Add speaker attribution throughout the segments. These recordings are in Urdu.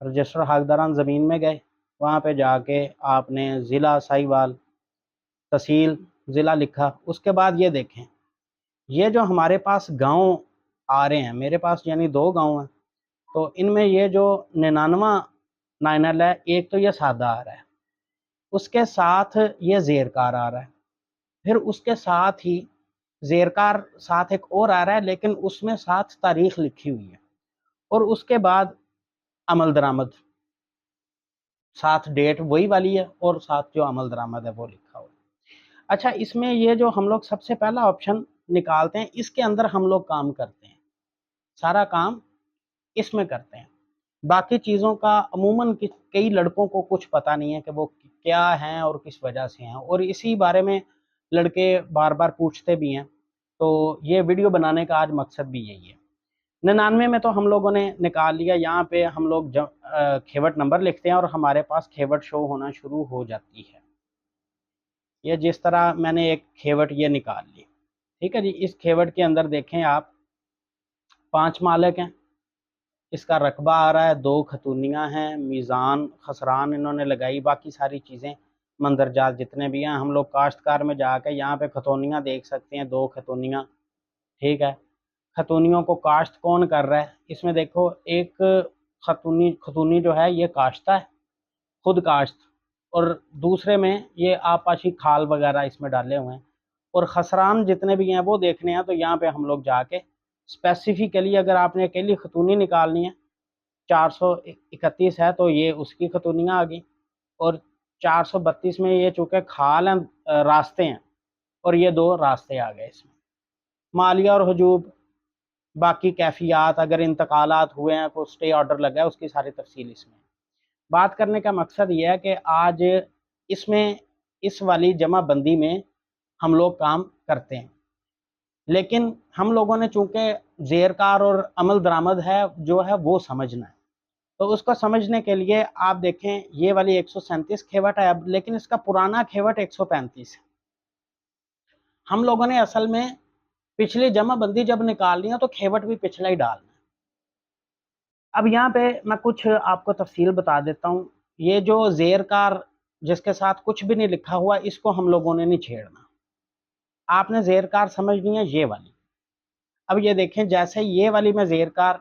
Speaker 1: رجسٹر حقداران زمین میں گئے، وہاں پہ جا کے آپ نے ضلع ساہیوال تحصیل ضلع لکھا۔ اس کے بعد یہ دیکھیں، یہ جو ہمارے پاس گاؤں آ رہے ہیں، میرے پاس یعنی 2 گاؤں ہیں، تو ان میں یہ جو 99 نائنل ہے، ایک تو یہ سادہ آ رہا ہے، اس کے ساتھ یہ زیرکار آ رہا ہے، پھر اس کے ساتھ ہی زیرکار ساتھ ایک اور آ رہا ہے، لیکن اس میں ساتھ تاریخ لکھی ہوئی ہے، اور اس کے بعد عمل درآمد، ساتھ ڈیٹ وہی والی ہے اور ساتھ جو عمل درآمد ہے وہ لکھا ہوا ہے۔ اچھا، اس میں یہ جو ہم لوگ سب سے پہلا آپشن نکالتے ہیں، اس کے اندر ہم لوگ کام کرتے ہیں، سارا کام اس میں کرتے ہیں۔ باقی چیزوں کا عموماً کئی لڑکوں کو کچھ پتہ نہیں ہے کہ وہ کیا ہیں اور کس وجہ سے ہیں، اور اسی بارے میں لڑکے بار بار پوچھتے بھی ہیں، تو یہ ویڈیو بنانے کا آج مقصد بھی یہی ہے۔ 99 میں تو ہم لوگوں نے نکال لیا، یہاں پہ ہم لوگ کھیوٹ نمبر لکھتے ہیں اور ہمارے پاس کھیوٹ شو ہونا شروع ہو جاتی ہے۔ یہ جس طرح میں نے ایک کھیوٹ یہ نکال لی، ٹھیک ہے جی۔ اس کھیوٹ کے اندر دیکھیں آپ 5 مالک ہیں، اس کا رقبہ آ رہا ہے، 2 خاتونیاں ہیں، میزان خسران انہوں نے لگائی، باقی ساری چیزیں مندرجات جتنے بھی ہیں۔ ہم لوگ کاشتکار میں جا کے یہاں پہ خاتونیاں دیکھ سکتے ہیں، 2 خاتونیاں، ٹھیک ہے۔ خاتونیوں کو کاشت کون کر رہا ہے؟ اس میں دیکھو، ایک خاتونی جو ہے یہ کاشتہ ہے، خود کاشت، اور دوسرے میں یہ آپاشی کھال وغیرہ اس میں ڈالے ہوئے ہیں، اور خسران جتنے بھی ہیں وہ دیکھنے ہیں۔ تو یہاں پہ ہم لوگ جا کے اسپیسیفکلی اگر آپ نے اکیلی خاتونی نکالنی ہے، 431 ہے تو یہ اس کی خاتونیاں آ گئی، اور 432 میں یہ چونکہ کھال ہیں، راستے ہیں، اور یہ 2 راستے آ گئے اس میں۔ مالیہ اور حجوب، باقی کیفیات، اگر انتقالات ہوئے ہیں، کوئی اسٹے آرڈر لگا ہے، اس کی ساری تفصیل اس میں۔ بات کرنے کا مقصد یہ ہے کہ آج اس میں اس والی جمع بندی میں ہم لوگ کام کرتے ہیں، لیکن ہم لوگوں نے چونکہ زیرکار اور عمل درآمد ہے جو ہے وہ سمجھنا ہے، تو اس کو سمجھنے کے لیے آپ دیکھیں، یہ والی 137 کھیوٹ ہے اب، لیکن اس کا پرانا کھیوٹ 135 ہے۔ ہم لوگوں نے اصل میں پچھلی جمع بندی جب نکالنی ہے تو کھیوٹ بھی پچھلا ہی ڈالنا ہے۔ اب یہاں پہ میں کچھ آپ کو تفصیل بتا دیتا ہوں۔ یہ جو زیرکار جس کے ساتھ کچھ بھی نہیں لکھا ہوا، اس کو ہم لوگوں نے نہیں چھیڑنا، آپ نے زیرکار سمجھنی ہے یہ والی۔ اب یہ دیکھیں، جیسے یہ والی میں زیرکار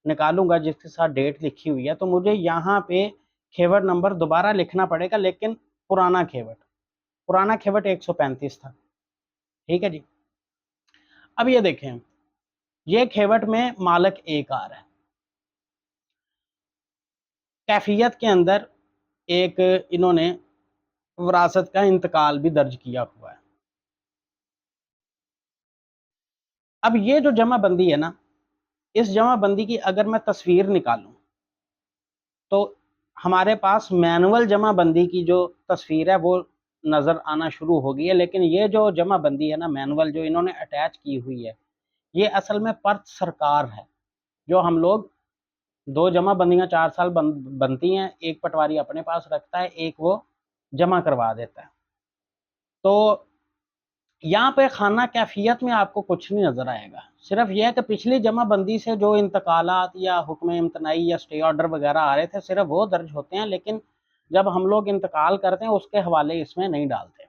Speaker 1: نکالوں گا جس کے ساتھ ڈیٹ لکھی ہوئی ہے، تو مجھے یہاں پہ کھیوٹ نمبر دوبارہ لکھنا پڑے گا، لیکن پرانا کھیوٹ 135 تھا، ٹھیک ہے جی۔ اب یہ دیکھیں، یہ کھیوٹ میں مالک 1 آ رہا ہے، کیفیت کے اندر ایک انہوں نے وراثت کا انتقال بھی درج کیا ہوا ہے۔ اب یہ جو جمع بندی ہے نا، اس جمع بندی کی اگر میں تصویر نکالوں تو ہمارے پاس مینول جمع بندی کی جو تصویر ہے وہ نظر آنا شروع ہو گئی ہے، لیکن یہ جو جمع بندی ہے نا، مینول جو انہوں نے اٹیچ کی ہوئی ہے، یہ اصل میں پرت سرکار ہے، جو ہم لوگ 2 جمع بندیاں 4 سال بنتی ہیں، ایک پٹواری اپنے پاس رکھتا ہے، ایک وہ جمع کروا دیتا ہے۔ تو یہاں پہ خانہ کیفیت میں آپ کو کچھ نہیں نظر آئے گا، صرف یہ ہے کہ پچھلی جمع بندی سے جو انتقالات یا حکم امتناعی یا اسٹے آرڈر وغیرہ آ رہے تھے، صرف وہ درج ہوتے ہیں، لیکن جب ہم لوگ انتقال کرتے ہیں اس کے حوالے اس میں نہیں ڈالتے،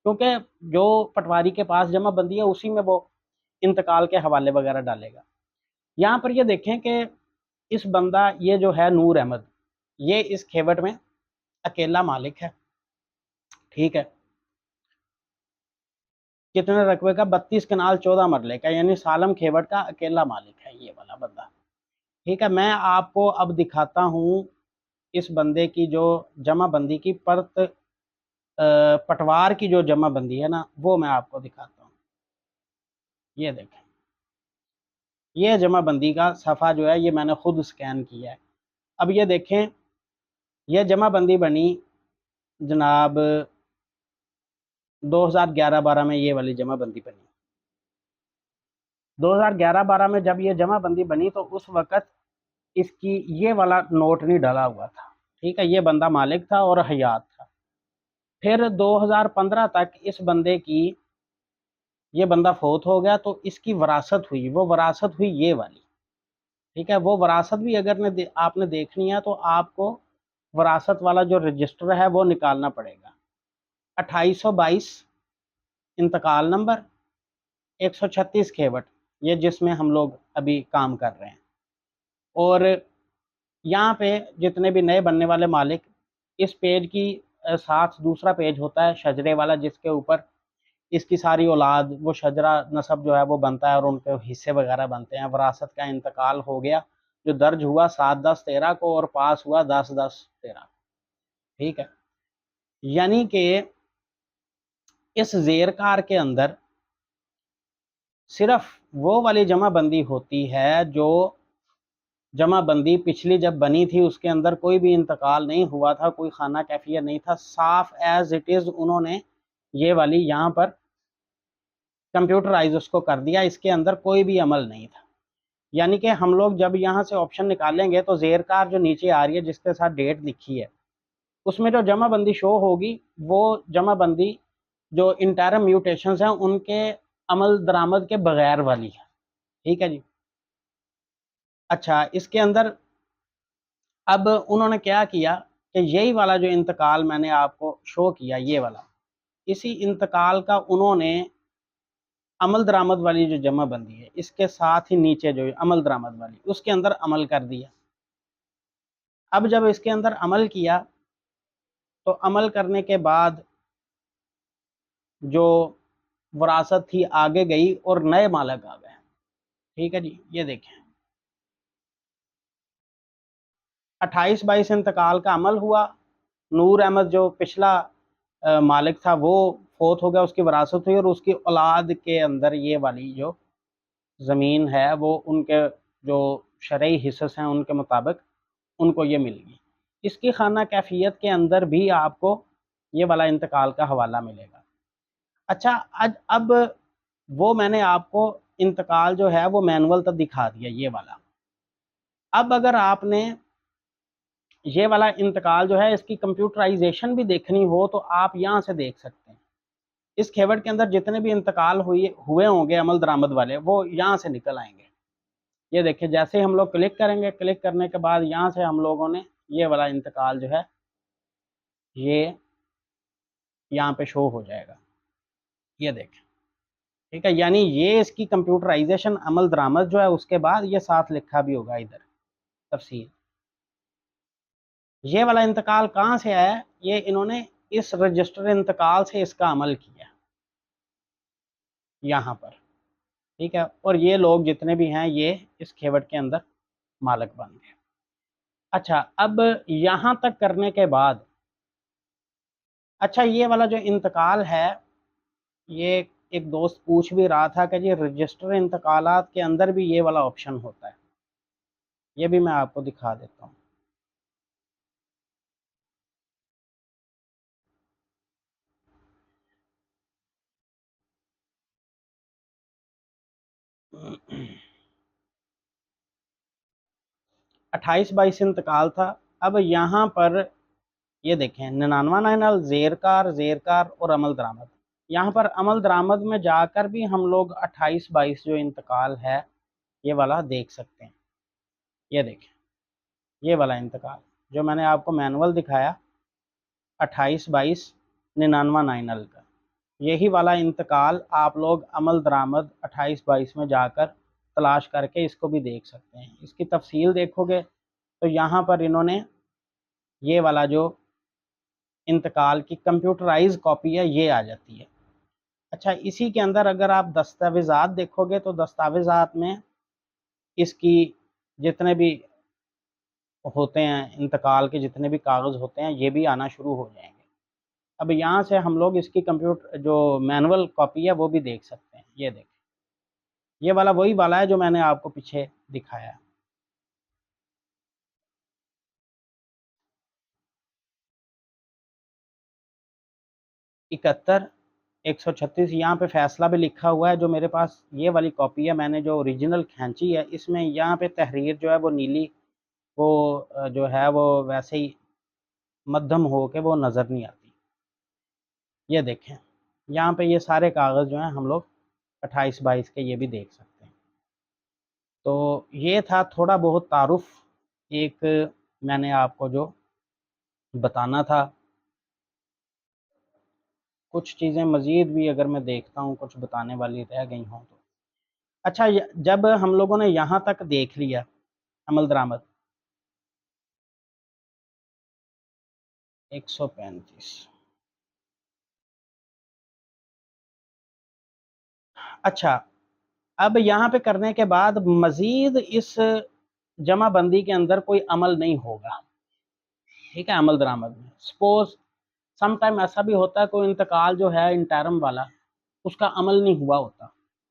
Speaker 1: کیونکہ جو پٹواری کے پاس جمع بندی ہے اسی میں وہ انتقال کے حوالے وغیرہ ڈالے گا۔ یہاں پر یہ دیکھیں کہ اس بندہ یہ جو ہے نور احمد، یہ اس کھیوٹ میں اکیلا مالک ہے، ٹھیک ہے۔ کتنے رقبے کا؟ 32 کنال 14 مرلے کا، یعنی سالم کھیوٹ کا اکیلا مالک ہے یہ والا بندہ، ٹھیک ہے۔ میں آپ کو اب دکھاتا ہوں اس بندے کی جو جمع بندی کی پرت پٹوار کی جو جمع بندی ہے نا، وہ میں آپ کو دکھاتا ہوں۔ یہ دیکھیں، یہ جمع بندی کا صفحہ جو ہے یہ میں نے خود سکین کیا ہے۔ اب یہ دیکھیں، یہ جمع بندی بنی جناب 2011-12 میں، یہ والی جمع بندی بنی 2011-12 میں۔ جب یہ جمع بندی بنی تو اس وقت اس کی یہ والا نوٹ نہیں ڈلا ہوا تھا، ٹھیک ہے، یہ بندہ مالک تھا اور حیات تھا۔ پھر 2015 تک اس بندے کی، یہ بندہ فوت ہو گیا تو اس کی وراثت ہوئی، وہ وراثت ہوئی یہ والی، ٹھیک ہے، وہ وراثت بھی اگر آپ نے دیکھنی ہے تو آپ کو وراثت والا جو رجسٹر ہے وہ نکالنا پڑے گا. 2822 انتقال نمبر، 136 کھیوٹ، یہ جس میں ہم لوگ ابھی کام کر رہے ہیں. اور یہاں پہ جتنے بھی نئے بننے والے مالک، اس پیج کی ساتھ دوسرا پیج ہوتا ہے شجرے والا، جس کے اوپر اس کی ساری اولاد، وہ شجرہ نسب جو ہے وہ بنتا ہے اور ان کے حصے وغیرہ بنتے ہیں. وراثت کا انتقال ہو گیا جو درج ہوا 7/10/13 کو اور پاس ہوا 10/10/13. ٹھیک ہے، یعنی کہ اس زیر کار کے اندر صرف وہ والی جمع بندی ہوتی ہے جو جمع بندی پچھلی جب بنی تھی اس کے اندر کوئی بھی انتقال نہیں ہوا تھا، کوئی خانہ کیفیت نہیں تھا، صاف ایز اٹ از انہوں نے یہ والی یہاں پر کمپیوٹرائز اس کو کر دیا، اس کے اندر کوئی بھی عمل نہیں تھا. یعنی کہ ہم لوگ جب یہاں سے آپشن نکالیں گے تو زیر کار جو نیچے آ رہی ہے جس کے ساتھ ڈیٹ لکھی ہے، اس میں جو جمع بندی شو ہوگی وہ جمع بندی جو انٹرم میوٹیشنز ہیں ان کے عمل درآمد کے بغیر والی ہے. ٹھیک ہے جی. اچھا، اس کے اندر اب انہوں نے کیا کیا کہ یہی والا جو انتقال میں نے آپ کو شو کیا، یہ والا، اسی انتقال کا انہوں نے عمل درآمد والی جو جمع بندی ہے اس کے ساتھ ہی نیچے جو عمل درآمد والی اس کے اندر عمل کر دیا. اب جب اس کے اندر عمل کیا تو عمل کرنے کے بعد جو وراثت تھی آگے گئی اور نئے مالک آ گئے. ٹھیک ہے جی. یہ دیکھیں 28/22 انتقال کا عمل ہوا، نور احمد جو پچھلا مالک تھا وہ فوت ہو گیا، اس کی وراثت ہوئی اور اس کی اولاد کے اندر یہ والی جو زمین ہے وہ ان کے جو شرعی حصص ہیں ان کے مطابق ان کو یہ مل گئی. اس کی خانہ کیفیت کے اندر بھی آپ کو یہ والا انتقال کا حوالہ ملے گا. اچھا، اب وہ میں نے آپ کو انتقال جو ہے وہ مینول تک دکھا دیا یہ والا. اب اگر آپ نے یہ والا انتقال جو ہے اس کی کمپیوٹرائزیشن بھی دیکھنی ہو تو آپ یہاں سے دیکھ سکتے ہیں. اس کھیوٹ کے اندر جتنے بھی انتقال ہوئے ہوں گے عمل درآمد والے وہ یہاں سے نکل آئیں گے. یہ دیکھیں جیسے ہم لوگ کلک کریں گے، کلک کرنے کے بعد یہاں سے ہم لوگوں نے یہ والا انتقال جو ہے یہ یہاں پہ شو ہو جائے گا. یہ دیکھیں. ٹھیک ہے، یعنی یہ اس کی کمپیوٹرائزیشن عمل درآمد جو ہے اس کے بعد یہ ساتھ لکھا بھی ہوگا ادھر تفصیل. یہ والا انتقال کہاں سے آیا؟ یہ انہوں نے اس رجسٹر انتقال سے اس کا عمل کیا یہاں پر. ٹھیک ہے، اور یہ لوگ جتنے بھی ہیں یہ اس کھیوٹ کے اندر مالک بن گئے. اچھا، اب یہاں تک کرنے کے بعد اچھا یہ والا جو انتقال ہے یہ ایک دوست پوچھ بھی رہا تھا کہ جی رجسٹر انتقالات کے اندر بھی یہ والا آپشن ہوتا ہے. یہ بھی میں آپ کو دکھا دیتا ہوں. اٹھائیس 22 انتقال تھا. اب یہاں پر یہ دیکھیں 99 زیر کار اور عمل درآمد. یہاں پر عمل درآمد میں جا کر بھی ہم لوگ 28/22 جو انتقال ہے یہ والا دیکھ سکتے ہیں. یہ دیکھیں یہ والا انتقال جو میں نے آپ کو مینول دکھایا 28/22 کا، یہی والا انتقال آپ لوگ عمل درآمد 28/22 میں جا کر تلاش کر کے اس کو بھی دیکھ سکتے ہیں. اس کی تفصیل دیکھو گے تو یہاں پر انہوں نے یہ والا جو انتقال کی کمپیوٹرائز کاپی ہے یہ آ جاتی ہے. اچھا، اسی کے اندر اگر آپ دستاویزات دیکھو گے تو دستاویزات میں اس کی جتنے بھی ہوتے ہیں انتقال کے جتنے بھی کاغذ ہوتے ہیں یہ بھی آنا شروع ہو جائیں گے. اب یہاں سے ہم لوگ اس کی کمپیوٹر جو مینول کاپی ہے وہ بھی دیکھ سکتے ہیں. یہ دیکھیں یہ والا وہی والا ہے جو میں نے آپ کو پیچھے دکھایا. 71/136 یہاں پہ فیصلہ بھی لکھا ہوا ہے. جو میرے پاس یہ والی کاپی ہے میں نے جو اوریجنل کھینچی ہے اس میں یہاں پہ تحریر جو ہے وہ نیلی وہ جو ہے وہ ویسے ہی مدھم ہو کے وہ نظر نہیں آتی. یہ دیکھیں یہاں پہ یہ سارے کاغذ جو ہیں ہم لوگ 28/22 کے یہ بھی دیکھ سکتے ہیں. تو یہ تھا تھوڑا بہت تعارف ایک میں نے آپ کو جو بتانا تھا. کچھ چیزیں مزید بھی اگر میں دیکھتا ہوں کچھ بتانے والی رہ گئی ہوں تو اچھا. جب ہم لوگوں نے یہاں تک دیکھ لیا عمل درآمد 135. اچھا اب یہاں پہ کرنے کے بعد مزید اس جمع بندی کے اندر کوئی عمل نہیں ہوگا. ٹھیک ہے. عمل درآمد میں سپوز سم ٹائم ایسا بھی ہوتا ہے کوئی انتقال جو ہے انٹرم والا اس کا عمل نہیں ہوا ہوتا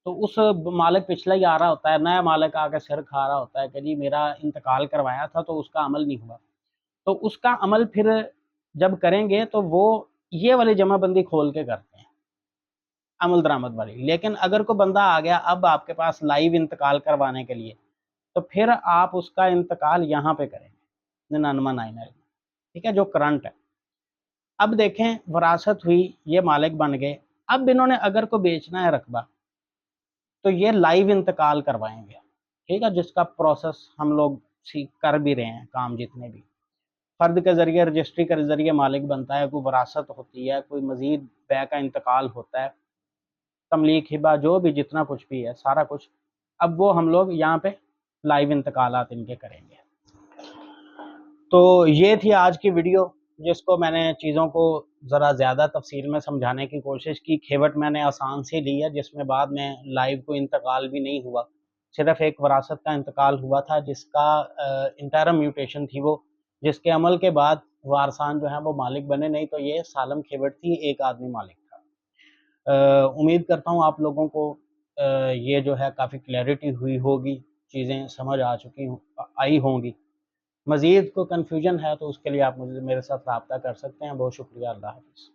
Speaker 1: تو اس مالک پچھلا ہی آ رہا ہوتا ہے, نیا مالک آ کے سر کھا رہا ہوتا ہے کہ جی میرا انتقال کروایا تھا تو اس کا عمل نہیں ہوا. تو اس کا عمل پھر جب کریں گے تو وہ یہ والی جمع بندی کھول کے کرتے ہیں عمل درآمد والی. لیکن اگر کوئی بندہ آ گیا اب آپ کے پاس لائیو انتقال کروانے کے لیے تو پھر آپ اس کا انتقال یہاں پہ کریں گے 99 ٹھیک ہے جو کرنٹ ہے. اب دیکھیں وراثت ہوئی, یہ مالک بن گئے. اب انہوں نے اگر کو بیچنا ہے رقبہ تو یہ لائیو انتقال کروائیں گے. ٹھیک ہے. جس کا پروسیس ہم لوگ کر بھی رہے ہیں کام جتنے بھی فرد کے ذریعے رجسٹری کے ذریعے مالک بنتا ہے, کوئی وراثت ہوتی ہے, کوئی مزید بے کا انتقال ہوتا ہے, تملیک ہبہ جو بھی جتنا کچھ بھی ہے سارا کچھ اب وہ ہم لوگ یہاں پہ لائیو انتقالات ان کے کریں گے. تو یہ تھی آج کی ویڈیو جس کو میں نے چیزوں کو ذرا زیادہ تفصیل میں سمجھانے کی کوشش کی. کھیوٹ میں نے آسان سے لی ہے جس میں بعد میں لائیو کو انتقال بھی نہیں ہوا, صرف ایک وراثت کا انتقال ہوا تھا جس کا انٹرم میوٹیشن تھی وہ, جس کے عمل کے بعد وارثان جو ہیں وہ مالک بنے. نہیں تو یہ سالم کھیوٹ تھی, ایک آدمی مالک تھا. امید کرتا ہوں آپ لوگوں کو یہ جو ہے کافی کلیئرٹی ہوئی ہوگی, چیزیں سمجھ آئی ہوں گی. مزید کوئی کنفیوژن ہے تو اس کے لیے آپ میرے ساتھ رابطہ کر سکتے ہیں. بہت شکریہ. اللہ حافظ.